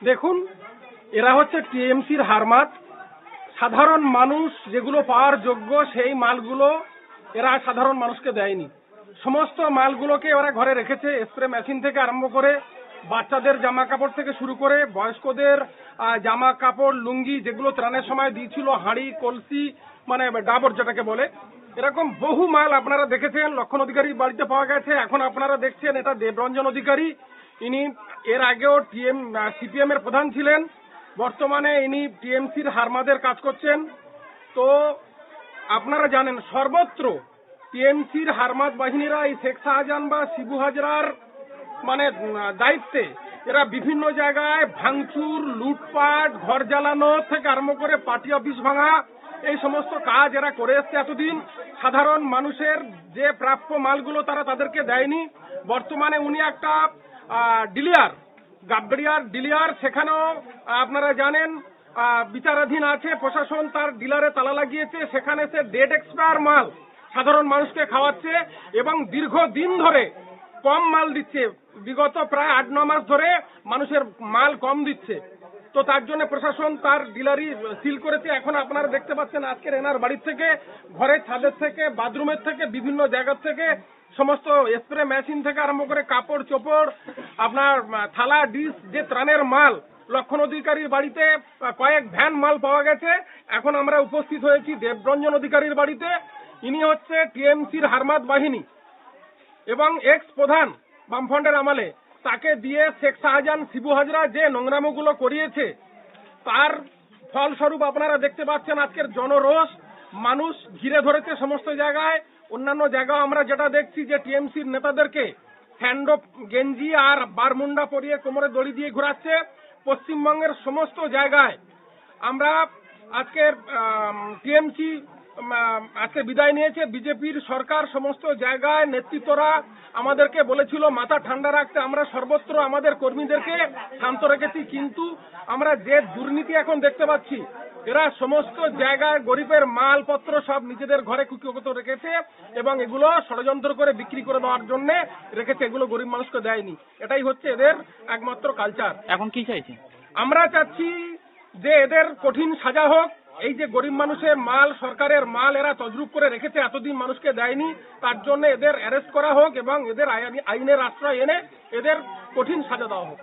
দেখুন, এরা হচ্ছে টিএমসির হারমাত। সাধারণ মানুষ যেগুলো পাওয়ার যোগ্য সেই মালগুলো এরা সাধারণ মানুষকে দেয়নি। সমস্ত মালগুলোকে ওরা ঘরে রেখেছে, স্প্রে মেশিন থেকে আরম্ভ করে বাচ্চাদের জামা কাপড় থেকে শুরু করে বয়স্কদের জামা কাপড়, লুঙ্গি, যেগুলো ত্রাণের সময় দিয়েছিল, হাঁড়ি, কলসি, মানে ডাবর যেটাকে বলে, এরকম বহু মাল আপনারা দেখেছেন। লক্ষণ অধিকারীর বাড়িতে পাওয়া গেছে। এখন আপনারা দেখছেন এটা দেবরঞ্জন অধিকারী। ইনি এর আগেও সিপিএম এর প্রধান ছিলেন, বর্তমানে ইনি টিএমসির হারমাদের কাজ করছেন। তো আপনারা জানেন সর্বত্র টিএমসির হারমাদ বাহিনীরা এই শেখ শাহজাহান বা শিবু হাজরার মানে দায়িত্বে এরা বিভিন্ন জায়গায় ভাঙচুর, লুটপাট, ঘর জ্বালানো থেকে আরম্ভ করে পার্টি অফিস ভাঙা, এই সমস্ত কাজ এরা করে এসছে এতদিন। সাধারণ মানুষের যে প্রাপ্য মালগুলো তারা তাদেরকে দেয়নি। বর্তমানে উনি একটা ডিলিয়ার, গাবড়িয়ার ডিলিয়ার, সেখানেও আপনারা জানেন বিচারাধীন আছে। প্রশাসন তার ডিলারে তালা লাগিয়েছে। সেখানে সে ডেট এক্সপায়ার মাল সাধারণ মানুষকে খাওয়াচ্ছে এবং দীর্ঘদিন ধরে কম মাল দিচ্ছে। বিগত প্রায় 8-9 মাস ধরে মানুষের মাল কম দিচ্ছে। তো তার জন্য প্রশাসন তার ডিলারি সিল করেছে। এখন আপনারা দেখতে পাচ্ছেন আজকের এনার বাড়ির থেকে, ঘরের ছাদের থেকে, বাথরুমের থেকে, বিভিন্ন জায়গা থেকে সমস্ত স্প্রে মেশিন থেকে আরম্ভ করে কাপড় চোপড়, আপনার থালা, ডিশ, যে ত্রাণের মাল, লক্ষণ অধিকারীর বাড়িতে কয়েক ভ্যান মাল পাওয়া গেছে। এখন আমরা উপস্থিত হয়েছি দেবরঞ্জন অধিকারীর বাড়িতে। ইনি হচ্ছে টিএমসির হারমাদ বাহিনী এবং এক্স প্রধান বামফ্রন্টের আমলে। তাকে দিয়ে শেখ শাহজাহান, শিবু হাজরা যে নোংরামোগুলো করিয়েছে তার ফলস্বরূপ আপনারা দেখতে পাচ্ছেন আজকের জনরোষ। মানুষ ঘিরে ধরেছে সমস্ত জায়গায়। অন্যান্য জায়গায় আমরা যেটা দেখছি যে টিএমসির নেতাদেরকে স্যান্ডো গেঞ্জি আর বারমুন্ডা পরিয়ে কোমরে দড়ি দিয়ে ঘোরাচ্ছে। পশ্চিমবঙ্গের সমস্ত জায়গায় আমরা আজকের টিএমসি আজকে বিদায় নিয়েছে। বিজেপির সরকার সমস্ত জায়গায় নেতৃত্বরা আমাদেরকে বলেছিল মাথা ঠান্ডা রাখতে। আমরা সর্বত্র আমাদের কর্মীদেরকে শান্ত রেখেছি, কিন্তু আমরা যে দুর্নীতি এখন দেখতে পাচ্ছি, এরা সমস্ত জায়গায় গরিবের মালপত্র সব নিজেদের ঘরে কুক্ষিগত রেখেছে এবং এগুলো ষড়যন্ত্র করে বিক্রি করে দেওয়ার জন্য রেখেছে। এগুলো গরিব মানুষকে দেয়নি। এটাই হচ্ছে এদের একমাত্র কালচার। এখন কি চাইছি? আমরা চাচ্ছি যে এদের কঠিন সাজা হোক। এই যে গরিব মানুষের মাল, সরকারের মাল এরা তজরুপ করে রেখেছে, এতদিন মানুষকে দেয়নি, তার জন্য এদের অ্যারেস্ট করা হোক এবং এদের আইনের আশ্রয় এনে এদের কঠিন সাজা দেওয়া হোক।